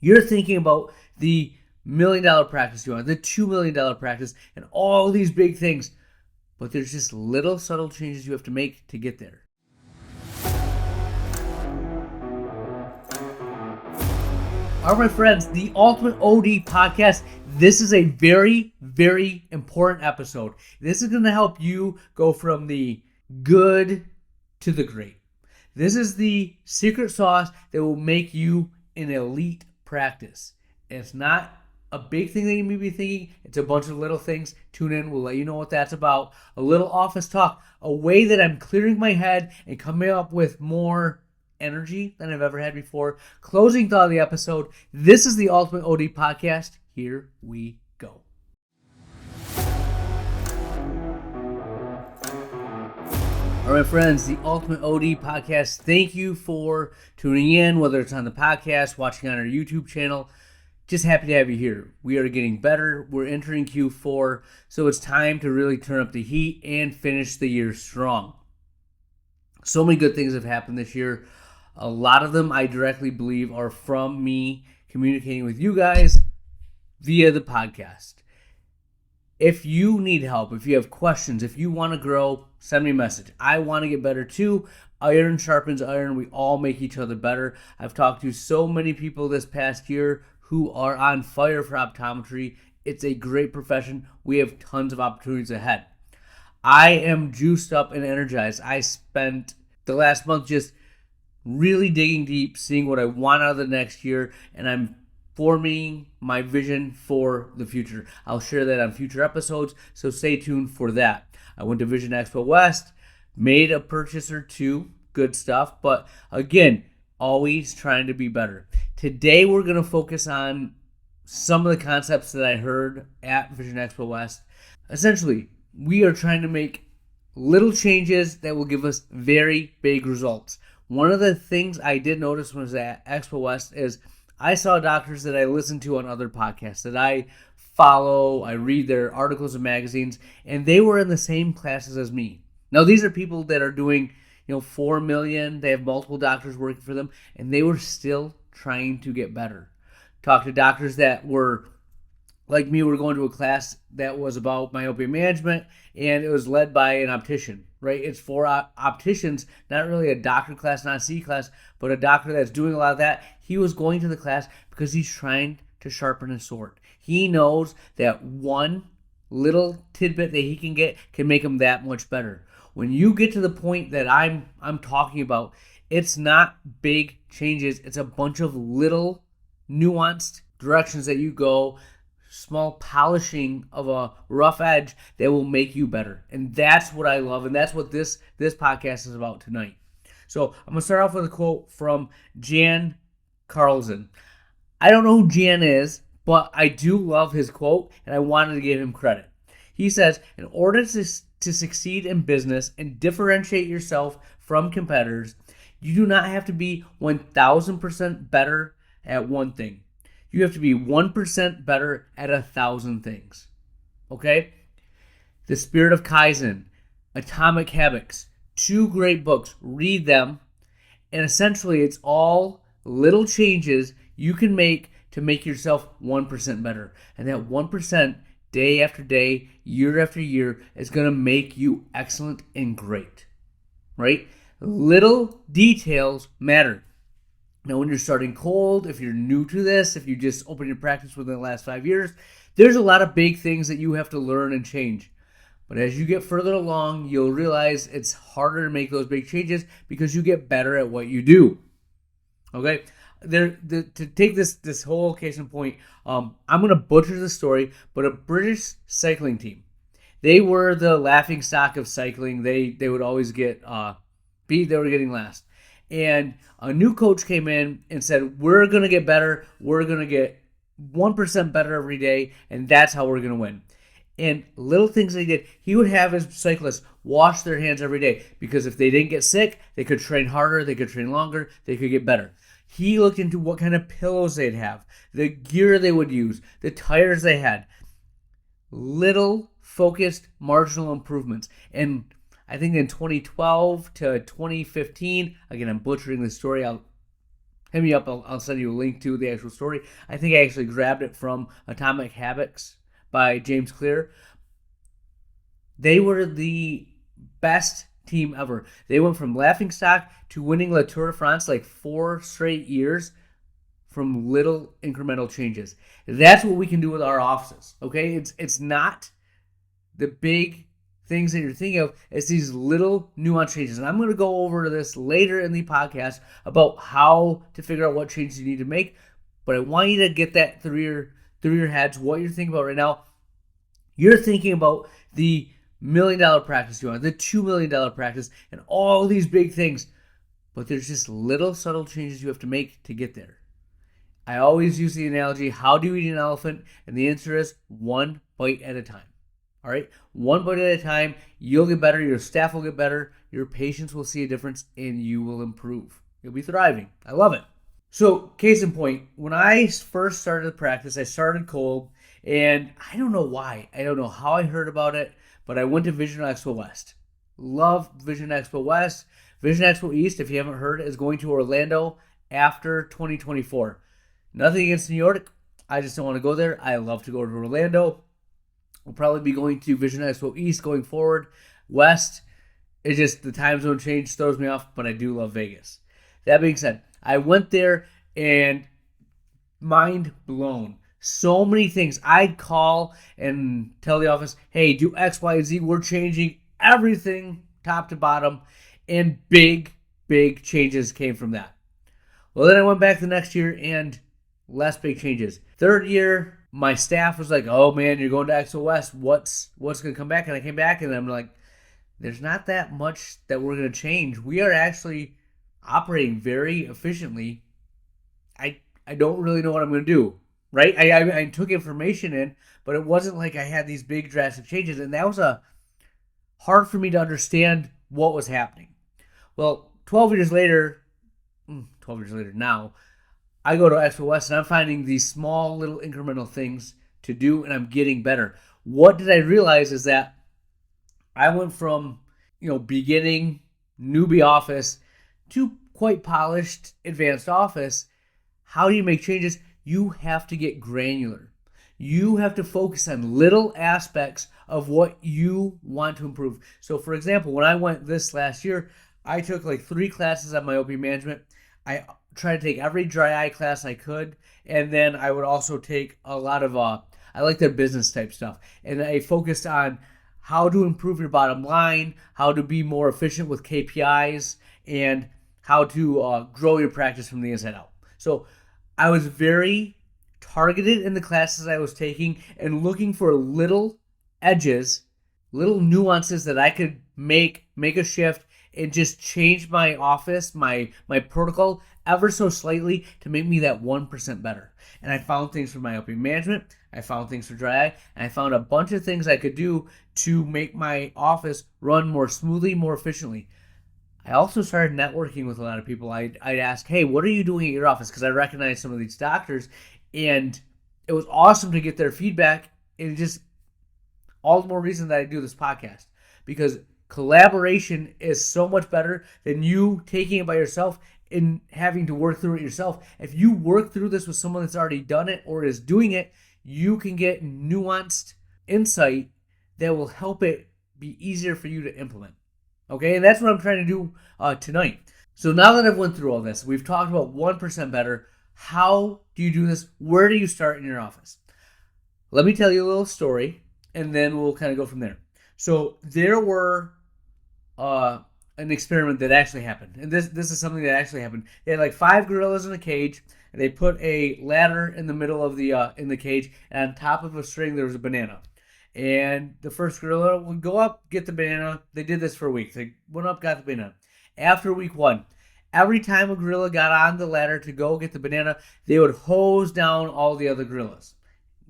You're thinking about the $1 million practice you want, the $2 million practice, and all these big things. But there's just little subtle changes you have to make to get there. All right, my friends, the Ultimate OD podcast. This is a very, very important episode. This is going to help you go from the good to the great. This is the secret sauce that will make you an elite practice. And it's not a big thing that you may be thinking. It's a bunch of little things. Tune in. We'll let you know what that's about. A little office talk. A way that I'm clearing my head and coming up with more energy than I've ever had before. Closing thought of the episode. This is the Ultimate OD podcast. Here we go. All right, friends, the Ultimate OD podcast. Thank you for tuning in, whether it's on the podcast, watching on our YouTube channel. Just happy to have you here. We are getting better. We're entering Q4, so it's time to really turn up the heat and finish the year strong. So many good things have happened this year. A lot of them I directly believe are from me communicating with you guys via the podcast. If you need help, if you have questions, if you want to grow, send me a message. I want to get better too. Iron sharpens iron. We all make each other better. I've talked to so many people this past year who are on fire for optometry. It's a great profession. We have tons of opportunities ahead. I am juiced up and energized. I spent the last month just really digging deep, seeing what I want out of the next year, and I'm forming my vision for the future. I'll share that on future episodes, so stay tuned for that. I went to Vision Expo West, made a purchase or two, good stuff, but again, always trying to be better. Today we're going to focus on some of the concepts that I heard at Vision Expo West. Essentially, we are trying to make little changes that will give us very big results. One of the things I did notice when I was at Expo West is I saw doctors that I listen to on other podcasts, that I follow, I read their articles and magazines, and they were in the same classes as me. Now, these are people that are doing, 4 million, they have multiple doctors working for them, and they were still trying to get better. Talk to doctors that were, like me, were going to a class that was about myopia management, and it was led by an optician, right? It's for opticians, not really a doctor class, not a C class, but a doctor that's doing a lot of that. He was going to the class because he's trying to sharpen his sword. He knows that one little tidbit that he can get can make him that much better. When you get to the point that I'm talking about, it's not big changes. It's a bunch of little nuanced directions that you go, small polishing of a rough edge that will make you better. And that's what I love, and that's what this podcast is about tonight. So I'm going to start off with a quote from Jan Carlson. I don't know who Jan is, but I do love his quote, and I wanted to give him credit. He says, in order to succeed in business and differentiate yourself from competitors, you do not have to be 1,000% better at one thing. You have to be 1% better at 1,000 things. Okay? The Spirit of Kaizen, Atomic Habits, 2 great books. Read them. And essentially, it's all little changes you can make to make yourself 1% better. And that 1%, day after day, year after year, is going to make you excellent and great. Right? Little details matter. Now, when you're starting cold, if you're new to this, if you just opened your practice within the last 5 years, there's a lot of big things that you have to learn and change. But as you get further along, you'll realize it's harder to make those big changes because you get better at what you do. Okay? To take this whole case in point, I'm going to butcher the story, but a British cycling team, they were the laughing stock of cycling. They would always get beat. They were getting last. And a new coach came in and said, we're going to get better. We're going to get 1% better every day, and that's how we're going to win. And little things they did, he would have his cyclists wash their hands every day because if they didn't get sick, they could train harder, they could train longer, they could get better. He looked into what kind of pillows they'd have, the gear they would use, the tires they had. Little focused marginal improvements. And I think in 2012 to 2015, again, I'm butchering the story. hit me up. I'll send you a link to the actual story. I think I actually grabbed it from Atomic Habits by James Clear. They were the best team ever. They went from laughingstock to winning La Tour de France like 4 straight years from little incremental changes. That's what we can do with our offices. Okay, it's not the big things that you're thinking of. It's these little nuance changes, and I'm going to go over this later in the podcast about how to figure out what changes you need to make. But I want you to get that through your heads. What you're thinking about right now. You're thinking about the $1 million practice you want, the $2 million practice, and all these big things. But there's just little subtle changes you have to make to get there. I always use the analogy, how do you eat an elephant? And the answer is one bite at a time. All right? One bite at a time, you'll get better, your staff will get better, your patients will see a difference, and you will improve. You'll be thriving. I love it. So, case in point, when I first started the practice, I started cold, and I don't know why. I don't know how I heard about it, but I went to Vision Expo West. Love Vision Expo West. Vision Expo East, if you haven't heard, is going to Orlando after 2024. Nothing against New York. I just don't want to go there. I love to go to Orlando. We'll probably be going to Vision Expo East going forward. West, it's just the time zone change throws me off, but I do love Vegas. That being said, I went there and mind blown. So many things. I'd call and tell the office, hey, do X, Y, and Z. We're changing everything top to bottom. And big changes came from that. Well, then I went back the next year and less big changes. Third year, my staff was like, oh man, you're going to Expo West. What's going to come back? And I came back and I'm like, there's not that much that we're going to change. We are actually operating very efficiently. I don't really know what I'm going to do, right? I took information in, but it wasn't like I had these big drastic changes. And that was hard for me to understand what was happening. Well, 12 years later now, I go to Expo West and I'm finding these small little incremental things to do and I'm getting better. What did I realize is that I went from, beginning newbie office to quite polished advanced office. How do you make changes? You have to get granular. You have to focus on little aspects of what you want to improve. So for example, when I went this last year, I took like 3 classes on myopia management. I tried to take every dry eye class I could, and then I would also take a lot of I like their business type stuff, and I focused on how to improve your bottom line, how to be more efficient with KPIs, and how to grow your practice from the inside out. So I was very targeted in the classes I was taking and looking for little edges, little nuances that I could make a shift and just change my office, my protocol ever so slightly to make me that 1% better. And I found things for myopia management, I found things for dry eye, and I found a bunch of things I could do to make my office run more smoothly, more efficiently. I also started networking with a lot of people. I'd ask, hey, what are you doing at your office? Because I recognize some of these doctors, and it was awesome to get their feedback, and just all the more reason that I do this podcast, because collaboration is so much better than you taking it by yourself and having to work through it yourself. If you work through this with someone that's already done it or is doing it, you can get nuanced insight that will help it be easier for you to implement. Okay, and that's what I'm trying to do tonight. So now that I've went through all this, we've talked about 1% better. How do you do this? Where do you start in your office? Let me tell you a little story, and then we'll kind of go from there. So there were an experiment that actually happened, and this is something that actually happened. They had like 5 gorillas in a cage, and they put a ladder in the middle of the in the cage, and on top of a string there was a banana. And the first gorilla would go up, get the banana. They did this for a week. They went up, got the banana. After week 1, every time a gorilla got on the ladder to go get the banana, they would hose down all the other gorillas.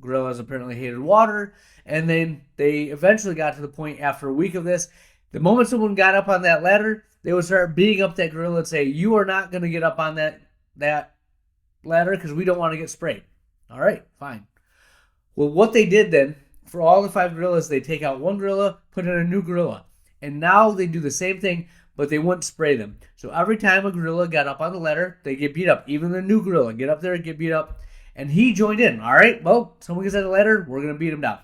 Gorillas apparently hated water, and then they eventually got to the point after a week of this, the moment someone got up on that ladder, they would start beating up that gorilla and say, you are not going to get up on that ladder because we don't want to get sprayed. All right, fine. Well, what they did then, for all the 5 gorillas, they take out one gorilla, put in a new gorilla. And now they do the same thing, but they wouldn't spray them. So every time a gorilla got up on the ladder, they get beat up. Even the new gorilla get up there and get beat up. And he joined in. All right, well, someone gets on the ladder, we're going to beat him down.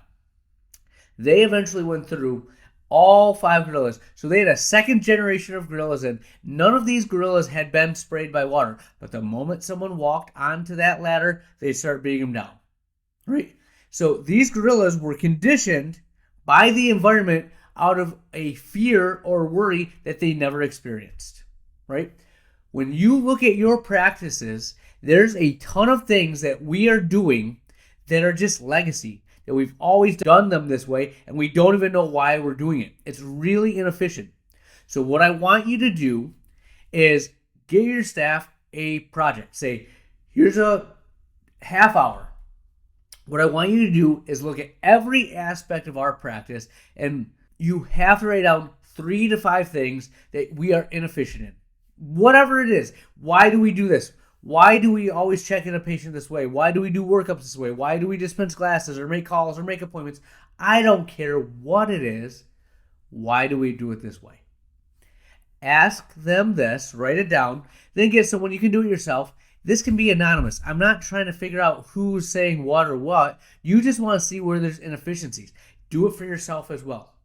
They eventually went through all 5 gorillas. So they had a second generation of gorillas in. None of these gorillas had been sprayed by water. But the moment someone walked onto that ladder, they started beating them down. Right? So these gorillas were conditioned by the environment out of a fear or worry that they never experienced. Right? When you look at your practices, there's a ton of things that we are doing that are just legacy. That we've always done them this way, and we don't even know why we're doing it. It's really inefficient. So what I want you to do is give your staff a project. Say, here's a half hour. What I want you to do is look at every aspect of our practice, and you have to write down 3 to 5 things that we are inefficient in. Whatever it is. Why do we do this? Why do we always check in a patient this way? Why do we do workups this way? Why do we dispense glasses or make calls or make appointments? I don't care what it is. Why do we do it this way? Ask them this, write it down, then get someone. You can do it yourself. This can be anonymous. I'm not trying to figure out who's saying what or what. You just want to see where there's inefficiencies. Do it for yourself as well.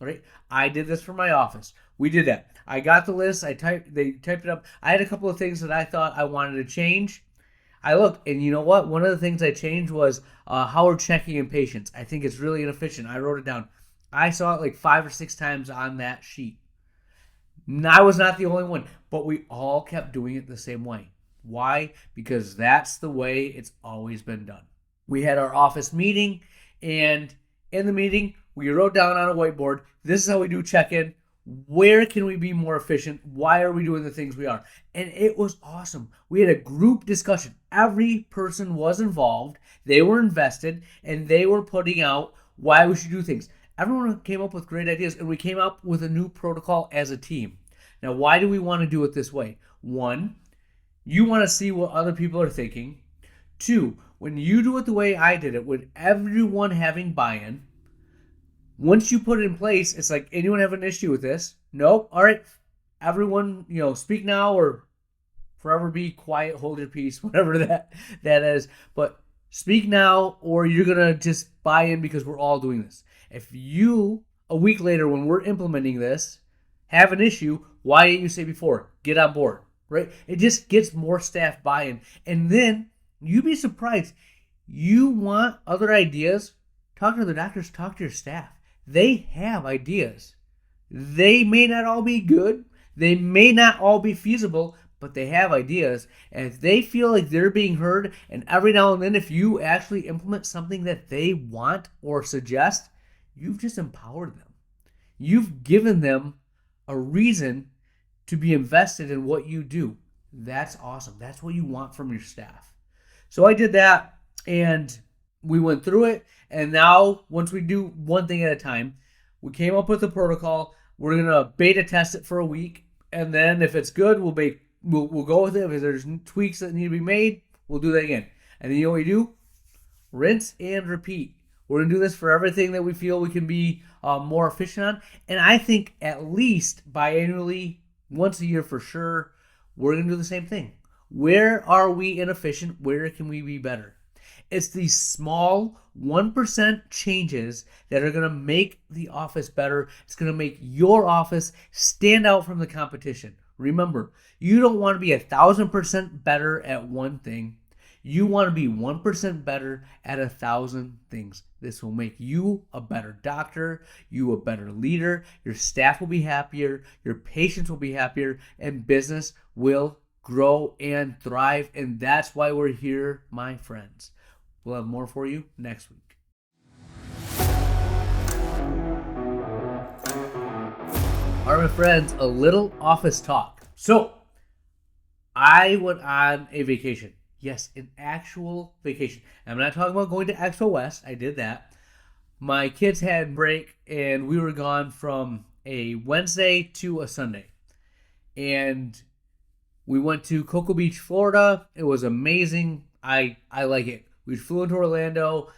All right? I did this for my office. We did that. I got the list. They typed it up. I had a couple of things that I thought I wanted to change. I looked, and you know what? One of the things I changed was how we're checking in patients. I think it's really inefficient. I wrote it down. I saw it like 5 or 6 times on that sheet. I was not the only one, but we all kept doing it the same way. Why? Because that's the way it's always been done. We had our office meeting, and in the meeting, we wrote down on a whiteboard, this is how we do check-in. Where can we be more efficient? Why are we doing the things we are? And it was awesome. We had a group discussion. Every person was involved. They were invested, and they were putting out why we should do things. Everyone came up with great ideas, and we came up with a new protocol as a team. Now, why do we want to do it this way? 1, you want to see what other people are thinking. 2, when you do it the way I did it, with everyone having buy-in, once you put it in place, it's like, anyone have an issue with this? Nope. All right. Everyone, speak now or forever be quiet, hold your peace, whatever that is. But speak now or you're going to just buy in because we're all doing this. If you, a week later when we're implementing this, have an issue, why didn't you say before? Get on board, right? It just gets more staff buy-in. And then you'd be surprised. You want other ideas? Talk to the doctors, talk to your staff. They have ideas. They may not all be good. They may not all be feasible, but they have ideas. And if they feel like they're being heard, and every now and then if you actually implement something that they want or suggest, you've just empowered them. You've given them a reason to be invested in what you do. That's awesome. That's what you want from your staff. So I did that, and we went through it, and now once we do one thing at a time, we came up with a protocol. We're gonna beta test it for a week, and then if it's good, we'll go with it. If there's tweaks that need to be made, we'll do that again. And then you know what we do? Rinse and repeat. We're gonna do this for everything that we feel we can be more efficient on, and I think at least biannually, once a year for sure, we're gonna do the same thing. Where are we inefficient? Where can we be better? It's these small 1% changes that are going to make the office better. It's going to make your office stand out from the competition. Remember, you don't want to be 1,000% better at one thing. You want to be 1% better at 1,000 things. This will make you a better doctor, you a better leader, your staff will be happier, your patients will be happier, and business will grow and thrive. And that's why we're here, my friends. We'll have more for you next week. All right, my friends, a little office talk. So, I went on a vacation. Yes, an actual vacation. I'm not talking about going to Expo West. I did that. My kids had break, and we were gone from a Wednesday to a Sunday. And we went to Cocoa Beach, Florida. It was amazing. I like it. We flew into Orlando,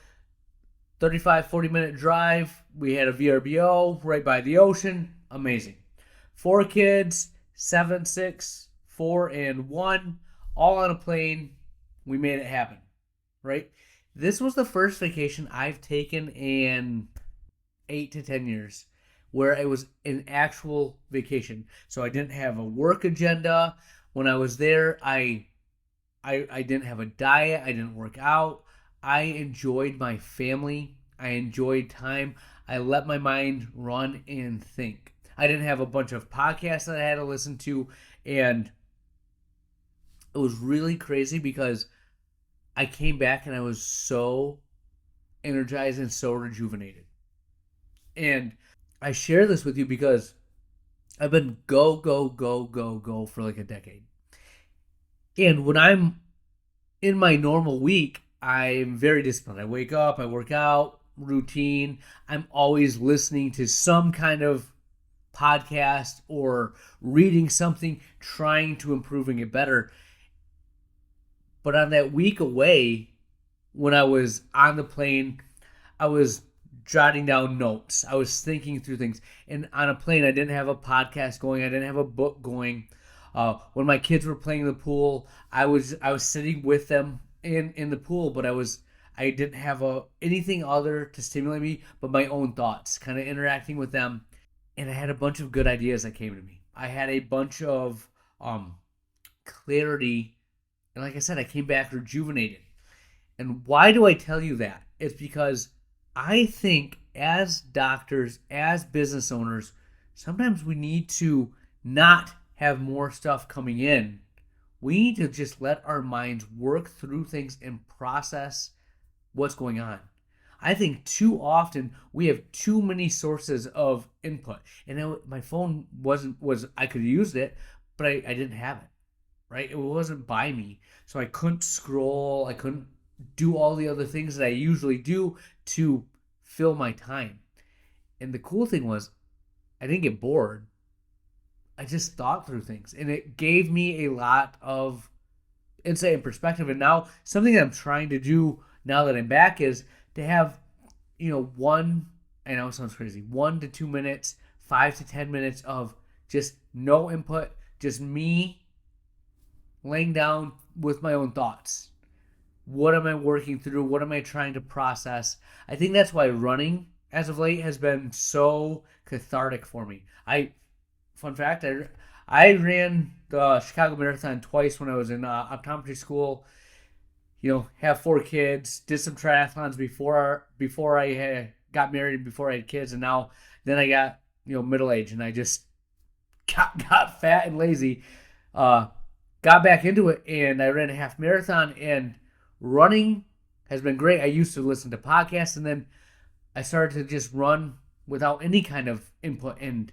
35, 40-minute drive. We had a VRBO right by the ocean. Amazing. 4 kids, 7, 6, 4, and 1, all on a plane. We made it happen, right? This was the first vacation I've taken in 8 to 10 years where it was an actual vacation. So I didn't have a work agenda. When I was there, I didn't have a diet. I didn't work out. I enjoyed my family. I enjoyed time. I let my mind run and think. I didn't have a bunch of podcasts that I had to listen to. And it was really crazy because I came back and I was so energized and so rejuvenated. And I share this with you because I've been go, go, go, go, go for like a decade. And when I'm in my normal week, I'm very disciplined. I wake up, I work out, routine. I'm always listening to some kind of podcast or reading something, trying to improve and get better. But on that week away, when I was on the plane, I was jotting down notes. I was thinking through things. And on a plane, I didn't have a podcast going. I didn't have a book going. When my kids were playing in the pool, I was sitting with them in the pool, but I didn't have anything other to stimulate me but my own thoughts, kind of interacting with them. And I had a bunch of good ideas that came to me. I had a bunch of clarity, and like I said, I came back rejuvenated. And why do I tell you that? It's because I think as doctors, as business owners, sometimes we need to not have more stuff coming in. We need to just let our minds work through things and process what's going on. I think too often we have too many sources of input. And my phone was I could have used it, but I didn't have it. Right? It wasn't by me. So I couldn't scroll, I couldn't do all the other things that I usually do to fill my time. And the cool thing was, I didn't get bored. I just thought through things, and it gave me a lot of insight and perspective. And now, something that I'm trying to do now that I'm back is to have, I know it sounds crazy, 1 to 2 minutes, 5 to 10 minutes of just no input, just me laying down with my own thoughts. What am I working through? What am I trying to process? I think that's why running as of late has been so cathartic for me. Fun fact, I ran the Chicago Marathon twice when I was in optometry school. Have 4 kids, did some triathlons before I got married, before I had kids, and then I got middle age, and I just got fat and lazy. Got back into it, and I ran a half marathon, and running has been great. I used to listen to podcasts, and then I started to just run without any kind of input and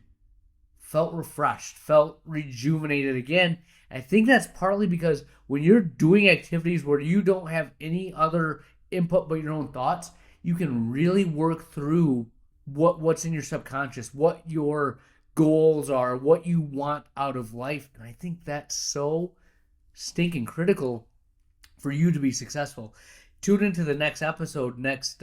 felt refreshed, felt rejuvenated again. And I think that's partly because when you're doing activities where you don't have any other input but your own thoughts, you can really work through what's in your subconscious, what your goals are, what you want out of life. And I think that's so stinking critical for you to be successful. Tune into the next episode next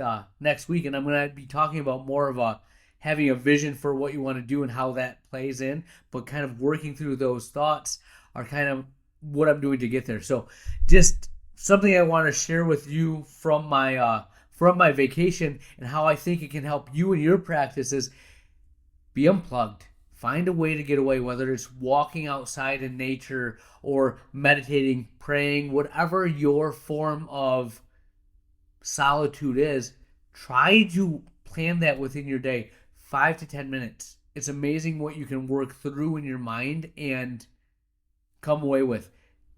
week, and I'm going to be talking about more of having a vision for what you want to do and how that plays in, but kind of working through those thoughts are kind of what I'm doing to get there. So just something I want to share with you from my vacation and how I think it can help you in your practices. Be unplugged. Find a way to get away, whether it's walking outside in nature or meditating, praying, whatever your form of solitude is. Try to plan that within your day, 5 to 10 minutes. It's amazing what you can work through in your mind and come away with.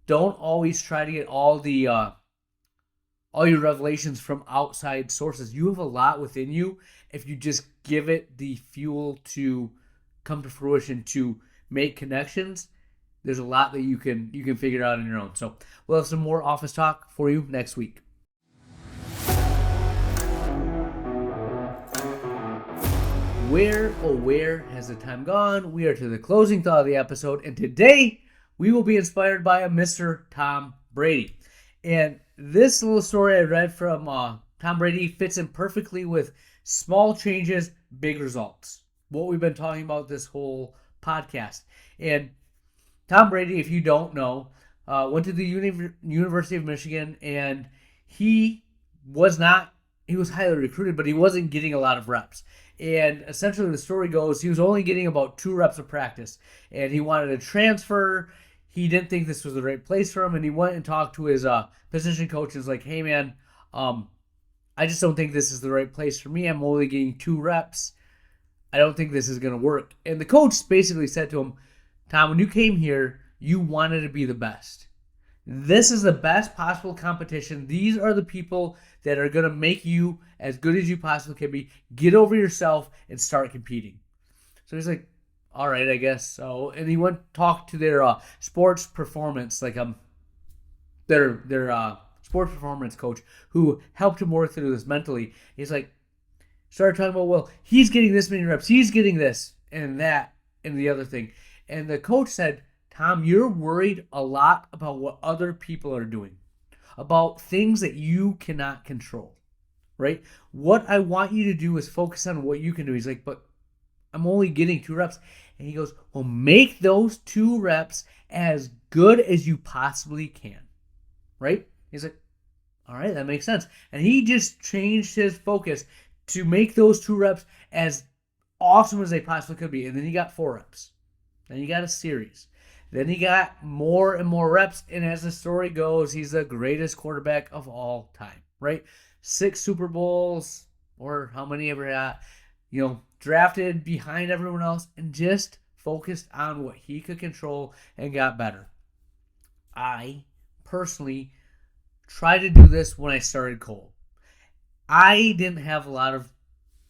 Don't always try to get all your revelations from outside sources. You have a lot within you if you just give it the fuel to come to fruition, to make connections. There's a lot that you can figure out on your own. So we'll have some more office talk for you next week. Where has the time gone? We are to the closing thought of the episode, and today we will be inspired by a Mr. Tom Brady. And this little story I read from Tom Brady fits in perfectly with small changes, big results. What we've been talking about this whole podcast. And Tom Brady, if you don't know, went to the University of Michigan, and he was not, he was highly recruited, but he wasn't getting a lot of reps. And essentially, the story goes he was only getting about 2 reps of practice, and he wanted to transfer. He didn't think this was the right place for him, and he went and talked to his position coach and was like, hey, man, I just don't think this is the right place for me. I'm only getting 2 reps. I don't think this is going to work. And the coach basically said to him, Tom, when you came here, you wanted to be the best. This is the best possible competition. These are the people that are going to make you as good as you possibly can be. Get over yourself and start competing. So he's like, all right, I guess so. And he went talk to their sports performance, like their sports performance coach who helped him work through this mentally. He's like, started talking about, well, he's getting this many reps, he's getting this and that and the other thing. And the coach said, Tom, you're worried a lot about what other people are doing, about things that you cannot control, right? What I want you to do is focus on what you can do. He's like, but I'm only getting 2 reps. And he goes, well, make those 2 reps as good as you possibly can, right? He's like, all right, that makes sense. And he just changed his focus to make those 2 reps as awesome as they possibly could be. And then he got 4 reps. Then he got a series. Then he got more and more reps. And as the story goes, he's the greatest quarterback of all time, right? 6 Super Bowls, or how many ever got, drafted behind everyone else and just focused on what he could control and got better. I personally tried to do this when I started Cole. I didn't have a lot of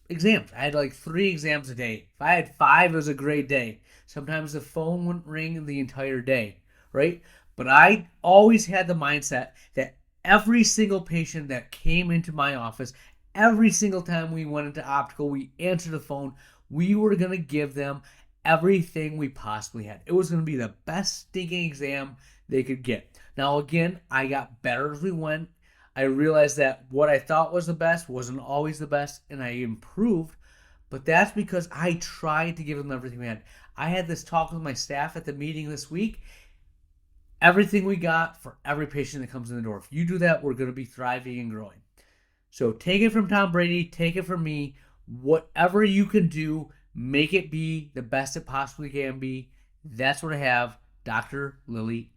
exams. I had like 3 exams a day. If I had 5, it was a great day. Sometimes the phone wouldn't ring the entire day, right? But I always had the mindset that every single patient that came into my office, every single time we went into optical, we answered the phone, we were going to give them everything we possibly had. It was going to be the best stinking exam they could get. Now, again, I got better as we went. I realized that what I thought was the best wasn't always the best, and I improved. But that's because I tried to give them everything we had. I had this talk with my staff at the meeting this week. Everything we got for every patient that comes in the door. If you do that, we're going to be thriving and growing. So take it from Tom Brady. Take it from me. Whatever you can do, make it be the best it possibly can be. That's what I have. Dr. Lily